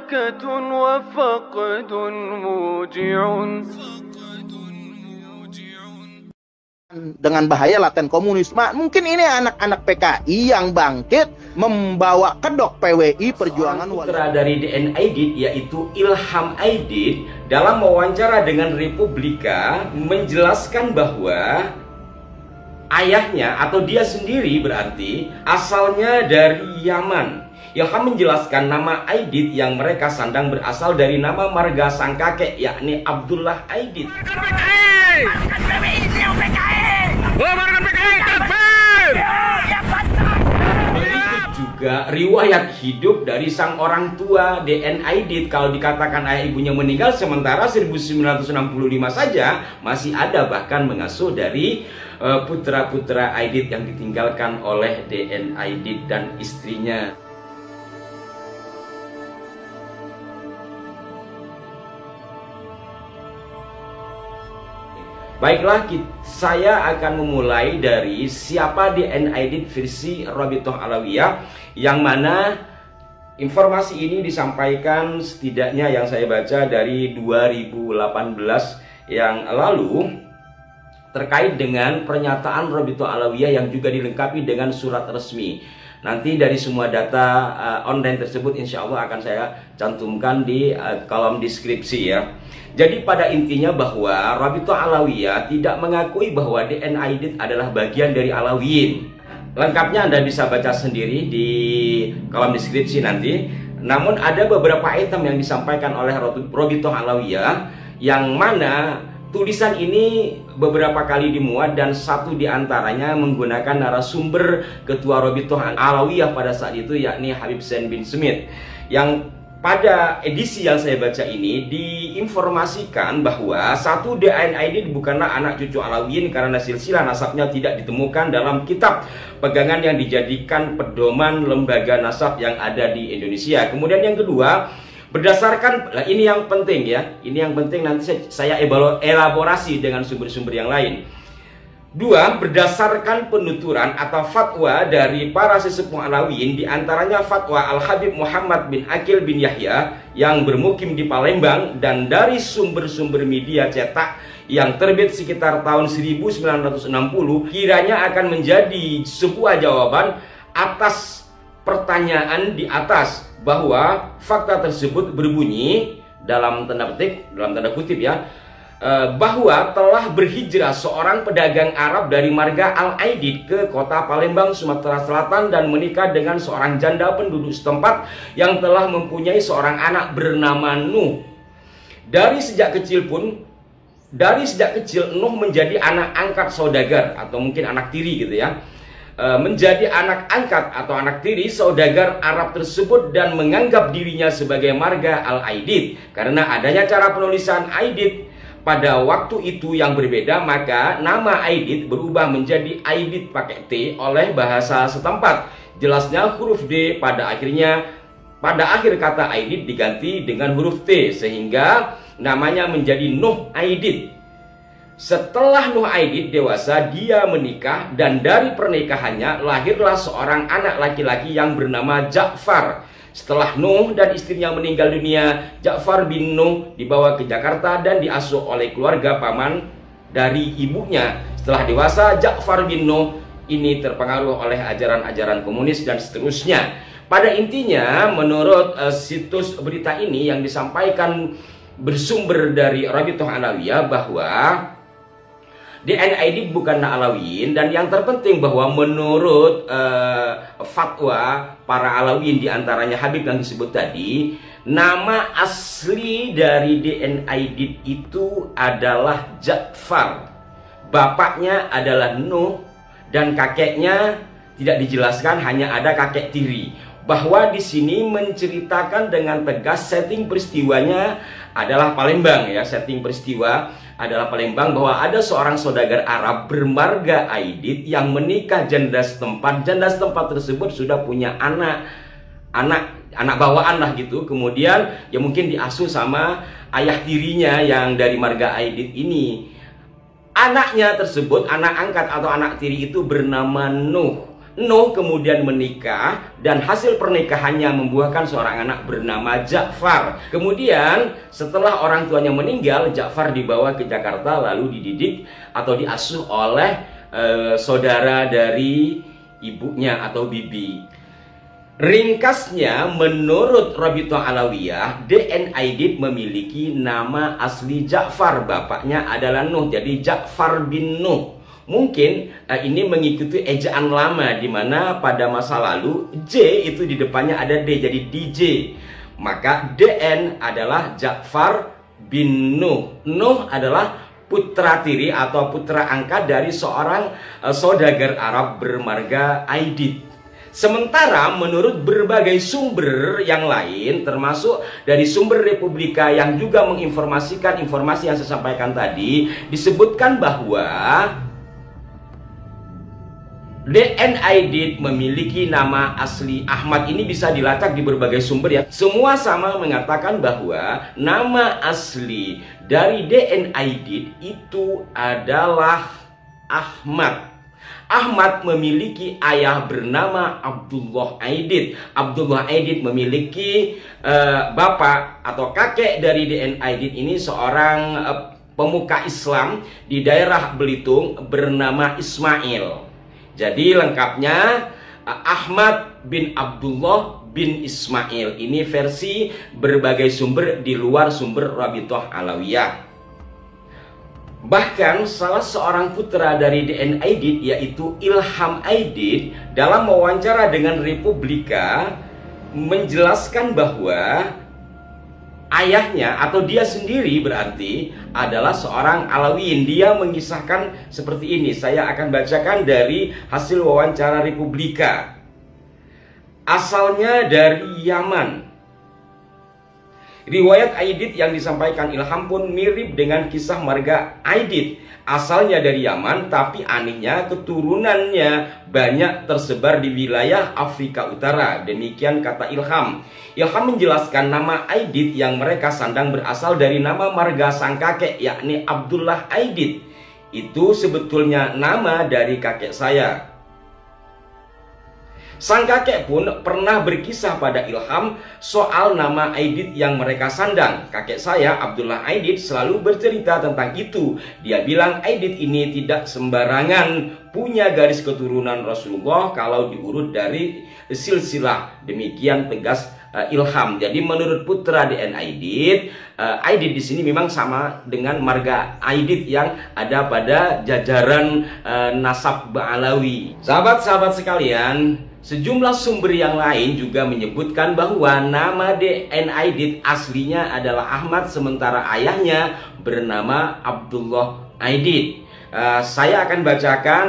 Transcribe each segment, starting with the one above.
بركة وفقد موجع. Dengan bahaya laten komunisme. Mungkin ini anak-anak PKI yang bangkit membawa kedok PWI perjuangan putra dari DN Aidit, yaitu Ilham Aidit, dalam wawancara dengan Republika menjelaskan bahwa ayahnya atau dia sendiri berarti asalnya dari Yaman. Ilham menjelaskan nama Aidit yang mereka sandang berasal dari nama marga sang kakek, yakni Abdullah Aidit. Berikut juga riwayat hidup dari sang orang tua DN Aidit. Kalau dikatakan ayah ibunya meninggal, sementara 1965 saja masih ada bahkan mengasuh dari putra-putra Aidit yang ditinggalkan oleh DN Aidit dan istrinya. Baiklah, saya akan memulai dari siapa DN Aidit versi Rabithah Alawiyah, yang mana informasi ini disampaikan setidaknya yang saya baca dari 2018 yang lalu terkait dengan pernyataan Rabithah Alawiyah yang juga dilengkapi dengan surat resmi. Nanti dari semua data online tersebut insya Allah akan saya cantumkan di kolom deskripsi ya. Jadi pada intinya bahwa Rabithah Alawiyah tidak mengakui bahwa DN Aidit adalah bagian dari Alawiyin. Lengkapnya Anda bisa baca sendiri di kolom deskripsi nanti. Namun ada beberapa item yang disampaikan oleh Rabithah Alawiyah yang mana tulisan ini beberapa kali dimuat dan satu diantaranya menggunakan narasumber ketua Rabithah Alawiyah pada saat itu, yakni Habib Zain bin Smith, yang pada edisi yang saya baca ini diinformasikan bahwa satu DN Aidit bukanlah anak cucu Alawiyin karena silsilah nasabnya tidak ditemukan dalam kitab pegangan yang dijadikan pedoman lembaga nasab yang ada di Indonesia. Kemudian yang kedua, berdasarkan, ini yang penting ya, ini yang penting nanti saya elaborasi dengan sumber-sumber yang lain. Dua, berdasarkan penuturan atau fatwa dari para sesepuh Alawiyin, diantaranya fatwa Al-Habib Muhammad bin Aqil bin Yahya yang bermukim di Palembang, dan dari sumber-sumber media cetak yang terbit sekitar tahun 1960, kiranya akan menjadi sebuah jawaban atas pertanyaan di atas, bahwa fakta tersebut berbunyi dalam tanda petik, dalam tanda kutip ya, bahwa telah berhijrah seorang pedagang Arab dari marga Al-Aidit ke kota Palembang, Sumatera Selatan, dan menikah dengan seorang janda penduduk setempat yang telah mempunyai seorang anak bernama Nuh. Dari sejak kecil Nuh menjadi anak angkat saudagar atau mungkin anak tiri gitu ya, menjadi anak angkat atau anak tiri saudagar Arab tersebut dan menganggap dirinya sebagai marga Al-Aidit. Karena adanya cara penulisan Aidit pada waktu itu yang berbeda, maka nama Aidit berubah menjadi Aidit pakai T oleh bahasa setempat. Jelasnya huruf D pada akhir kata Aidit diganti dengan huruf T sehingga namanya menjadi Nuh Aidit. Setelah Nuh Aidit dewasa, dia menikah dan dari pernikahannya lahirlah seorang anak laki-laki yang bernama Ja'far. Setelah Nuh dan istrinya meninggal dunia, Ja'far bin Nuh dibawa ke Jakarta dan diasuh oleh keluarga paman dari ibunya. Setelah dewasa, Ja'far bin Nuh ini terpengaruh oleh ajaran-ajaran komunis dan seterusnya. Pada intinya, menurut situs berita ini yang disampaikan bersumber dari Rabithah Alawiyah bahwa DN Aidit bukanlah Alawiyin, dan yang terpenting bahwa menurut fatwa para Alawiyin diantaranya Habib yang disebut tadi, nama asli dari DN Aidit itu adalah Ja'far, bapaknya adalah Nuh, dan kakeknya tidak dijelaskan, hanya ada kakek tiri. Bahwa di sini menceritakan dengan tegas setting peristiwanya adalah Palembang ya, setting peristiwa adalah Palembang, bahwa ada seorang saudagar Arab bermarga Aidit yang menikah janda setempat. Janda setempat tersebut sudah punya anak bawaan lah gitu. Kemudian ya mungkin diasuh sama ayah tirinya yang dari marga Aidit ini. Anaknya tersebut, anak angkat atau anak tiri itu bernama Nuh. Nuh kemudian menikah dan hasil pernikahannya membuahkan seorang anak bernama Ja'far. Kemudian setelah orang tuanya meninggal, Ja'far dibawa ke Jakarta lalu dididik atau diasuh oleh saudara dari ibunya atau bibi. Ringkasnya, menurut Rabithah Alawiyah, D.N. Aidit memiliki nama asli Ja'far. Bapaknya adalah Nuh, jadi Ja'far bin Nuh. Mungkin ini mengikuti ejaan lama, di mana pada masa lalu J itu di depannya ada D, jadi DJ. Maka DN adalah Ja'far bin Nuh. Nuh adalah putra tiri atau putra angkat dari seorang saudagar Arab bermarga Aidit. Sementara menurut berbagai sumber yang lain, termasuk dari sumber Republika yang juga menginformasikan informasi yang saya sampaikan tadi, disebutkan bahwa D.N. Aidit memiliki nama asli Ahmad. Ini bisa dilacak di berbagai sumber ya. Semua sama mengatakan bahwa nama asli dari D.N. Aidit itu adalah Ahmad. Ahmad memiliki ayah bernama Abdullah Aidit. Abdullah Aidit memiliki bapak atau kakek dari D.N. Aidit ini seorang pemuka Islam di daerah Belitung bernama Ismail. Jadi lengkapnya Ahmad bin Abdullah bin Ismail. Ini versi berbagai sumber di luar sumber Rabithah Alawiyah. Bahkan salah seorang putra dari D.N. Aidit yaitu Ilham Aidit dalam wawancara dengan Republika menjelaskan bahwa ayahnya atau dia sendiri berarti adalah seorang Alawiyin. Dia mengisahkan seperti ini. Saya akan bacakan dari hasil wawancara Republika. Asalnya dari Yaman. Riwayat Aidit yang disampaikan Ilham pun mirip dengan kisah marga Aidit. Asalnya dari Yaman, tapi anehnya keturunannya banyak tersebar di wilayah Afrika Utara. Demikian kata Ilham. Ilham menjelaskan nama Aidit yang mereka sandang berasal dari nama marga sang kakek, yakni Abdullah Aidit. Itu sebetulnya nama dari kakek saya. Sang kakek pun pernah berkisah pada Ilham soal nama Aidit yang mereka sandang. Kakek saya, Abdullah Aidit, selalu bercerita tentang itu. Dia bilang Aidit ini tidak sembarangan punya garis keturunan Rasulullah kalau diurut dari silsilah. Demikian tegas Ilham. Jadi menurut putra D.N. Aidit, Aidit di sini memang sama dengan marga Aidit yang ada pada jajaran nasab Ba'alawi. Sahabat-sahabat sekalian, sejumlah sumber yang lain juga menyebutkan bahwa nama D.N. Aidit aslinya adalah Ahmad, sementara ayahnya bernama Abdullah Aidit. Saya akan bacakan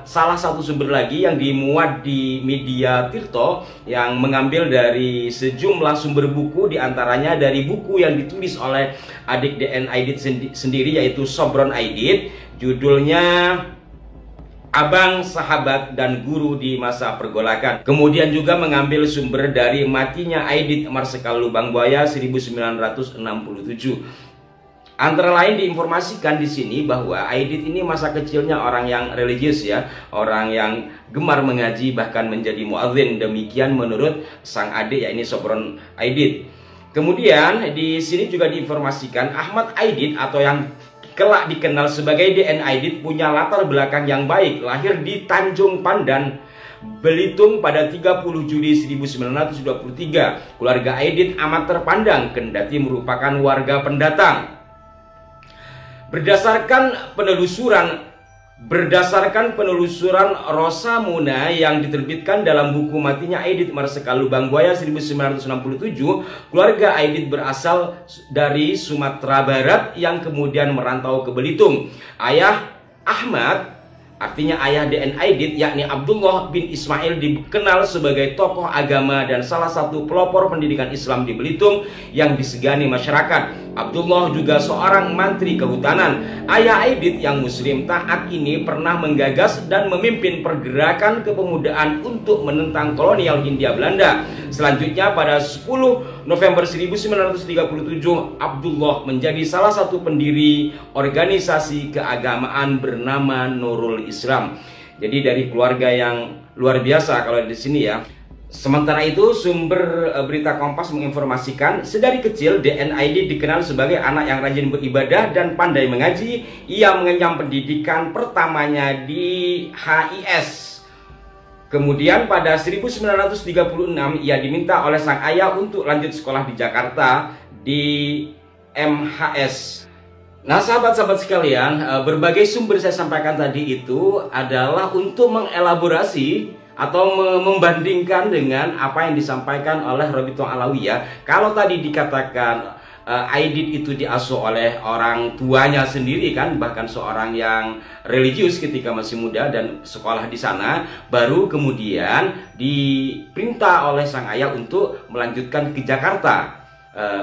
salah satu sumber lagi yang dimuat di media Tirto yang mengambil dari sejumlah sumber buku, diantaranya dari buku yang ditulis oleh adik D.N. Aidit sendiri yaitu Sobron Aidit. Judulnya Abang, Sahabat, dan Guru di Masa Pergolakan. Kemudian juga mengambil sumber dari matinya Aidit Marsikal Lubang Buaya 1967. Antara lain diinformasikan di sini bahwa Aidit ini masa kecilnya orang yang religius ya, orang yang gemar mengaji bahkan menjadi muadzin. Demikian menurut sang adik yakni Sobron Aidit. Kemudian di sini juga diinformasikan Ahmad Aidit atau yang kelak dikenal sebagai D.N. Aidit punya latar belakang yang baik. Lahir di Tanjung Pandan, Belitung pada 30 Juli 1923. Keluarga Aidit amat terpandang kendati merupakan warga pendatang. Berdasarkan penelusuran Rosamuna yang diterbitkan dalam buku matinya Aidit Marsikal Lubang Buaya 1967, keluarga Aidit berasal dari Sumatera Barat yang kemudian merantau ke Belitung. Ayah Ahmad, artinya ayah D.N. Aidit, yakni Abdullah bin Ismail, dikenal sebagai tokoh agama dan salah satu pelopor pendidikan Islam di Belitung yang disegani masyarakat. Abdullah juga seorang mantri kehutanan. Ayah Aidit yang muslim taat ini pernah menggagas dan memimpin pergerakan kepemudaan untuk menentang kolonial Hindia Belanda. Selanjutnya pada 10 November 1937, Abdullah menjadi salah satu pendiri organisasi keagamaan bernama Nurul Islam. Jadi dari keluarga yang luar biasa kalau di sini ya. Sementara itu, sumber berita Kompas menginformasikan, sedari kecil DN Aidit dikenal sebagai anak yang rajin beribadah dan pandai mengaji. Ia mengenyam pendidikan pertamanya di HIS. Kemudian pada 1936 ia diminta oleh sang ayah untuk lanjut sekolah di Jakarta di MHS. Nah, sahabat-sahabat sekalian, berbagai sumber saya sampaikan tadi itu adalah untuk mengelaborasi atau membandingkan dengan apa yang disampaikan oleh Robitoh Alawiyah. Kalau tadi dikatakan Aidit itu diasuh oleh orang tuanya sendiri kan, bahkan seorang yang religius ketika masih muda dan sekolah di sana, baru kemudian diperintah oleh sang ayah untuk melanjutkan ke Jakarta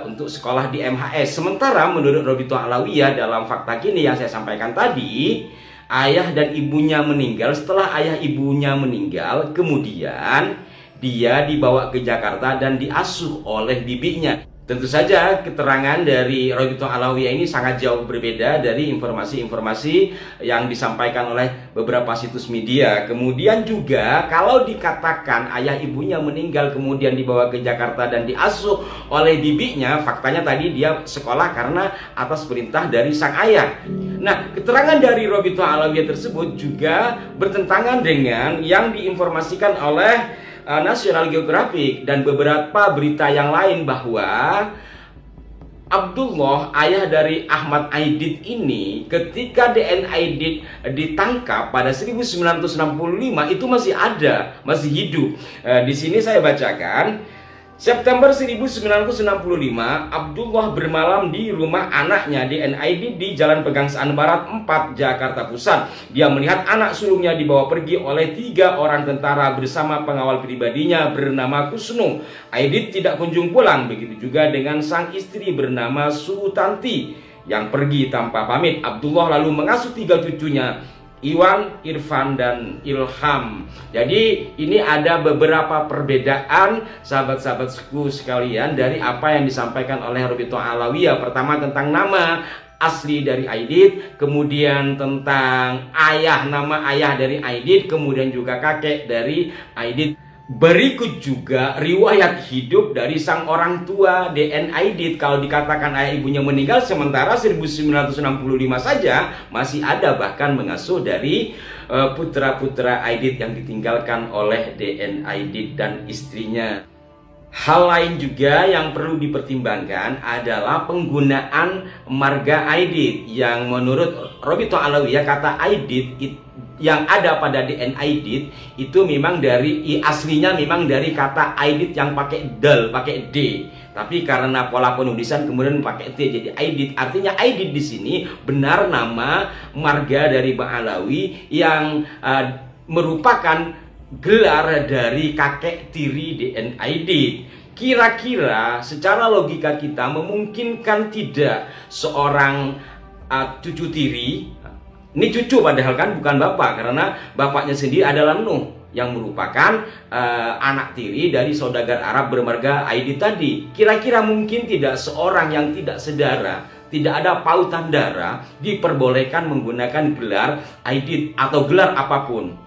untuk sekolah di MHS. Sementara menurut Robitoh Alawiyah dalam fakta kini yang saya sampaikan tadi, ayah dan ibunya meninggal. Setelah ayah ibunya meninggal, kemudian dia dibawa ke Jakarta dan diasuh oleh bibinya. Tentu saja keterangan dari Robitoh Alawiyah ini sangat jauh berbeda dari informasi-informasi yang disampaikan oleh beberapa situs media. Kemudian juga kalau dikatakan ayah ibunya meninggal kemudian dibawa ke Jakarta dan diasuh oleh bibinya, faktanya tadi dia sekolah karena atas perintah dari sang ayah. Nah, keterangan dari Robitoh Alawiyah tersebut juga bertentangan dengan yang diinformasikan oleh National Geographic dan beberapa berita yang lain bahwa Abdullah, ayah dari Ahmad Aidit ini, ketika DN Aidit ditangkap pada 1965 itu masih ada, masih hidup. Di sini saya bacakan. September 1965, Abdullah bermalam di rumah anaknya DN Aidit di Jalan Pegangsaan Barat 4, Jakarta Pusat. Dia melihat anak sulungnya dibawa pergi oleh 3 orang tentara bersama pengawal pribadinya bernama Kusnu. Aidit tidak kunjung pulang, begitu juga dengan sang istri bernama Sutanti yang pergi tanpa pamit. Abdullah lalu mengasuh 3 cucunya, Iwan, Irfan, dan Ilham. Jadi ini ada beberapa perbedaan sahabat-sahabatku sekalian dari apa yang disampaikan oleh Robitoh Alawiyah. Pertama tentang nama asli dari Aidit, kemudian tentang nama ayah dari Aidit, kemudian juga kakek dari Aidit. Berikut juga riwayat hidup dari sang orang tua DN Aidit. Kalau dikatakan ayah ibunya meninggal, sementara 1965 saja masih ada bahkan mengasuh dari putra-putra Aidit yang ditinggalkan oleh DN Aidit dan istrinya. Hal lain juga yang perlu dipertimbangkan adalah penggunaan marga Aidit, yang menurut Robitoh Alawiyah kata Aidit yang ada pada DN Aidit itu memang aslinya memang dari kata Aidit yang pakai dal, pakai D. Tapi karena pola penulisan kemudian pakai T jadi Aidit. Artinya Aidit di sini benar nama marga dari Bang Alawi yang merupakan gelar dari kakek tiri DN Aidit. Kira-kira secara logika kita memungkinkan tidak seorang cucu tiri, ini cucu padahal kan bukan bapak, karena bapaknya sendiri adalah Nuh yang merupakan anak tiri dari saudagar Arab bermarga Aidit tadi. Kira-kira mungkin tidak seorang yang tidak sedara, tidak ada pautan darah, diperbolehkan menggunakan gelar Aidit atau gelar apapun.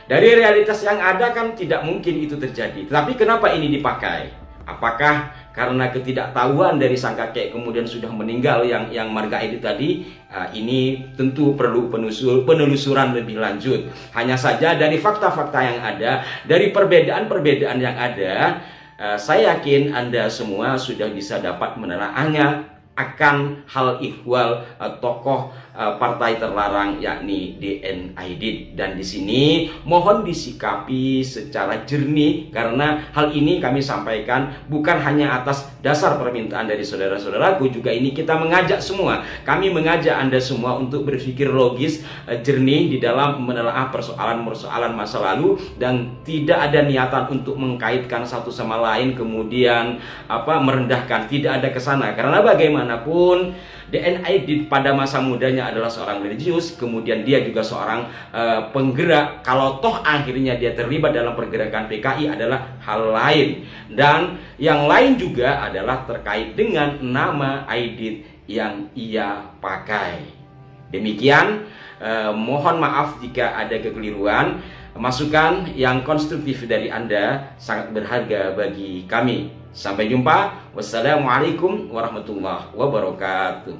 Dari realitas yang ada kan tidak mungkin itu terjadi. Tapi kenapa ini dipakai? Apakah karena ketidaktahuan dari sang kakek kemudian sudah meninggal yang marga Aidit tadi? Ini tentu perlu penelusuran lebih lanjut. Hanya saja dari fakta-fakta yang ada, dari perbedaan-perbedaan yang ada, saya yakin Anda semua sudah bisa dapat menelaahnya akan hal ihwal tokoh partai terlarang yakni DN Aidit. Dan di sini mohon disikapi secara jernih, karena hal ini kami sampaikan bukan hanya atas dasar permintaan dari saudara-saudaraku, juga ini kita mengajak semua, kami mengajak Anda semua untuk berpikir logis, jernih di dalam menelaah persoalan-persoalan masa lalu, dan tidak ada niatan untuk mengkaitkan satu sama lain kemudian merendahkan, tidak ada kesana. Karena bagaimanapun DN Aidit pada masa mudanya adalah seorang religius, kemudian dia juga seorang penggerak. Kalau toh akhirnya dia terlibat dalam pergerakan PKI adalah hal lain. Dan yang lain juga adalah terkait dengan nama Aidit yang ia pakai. Demikian, mohon maaf jika ada kekeliruan. masukan yang konstruktif dari Anda sangat berharga bagi kami. Sampai jumpa. Wassalamualaikum warahmatullahi wabarakatuh.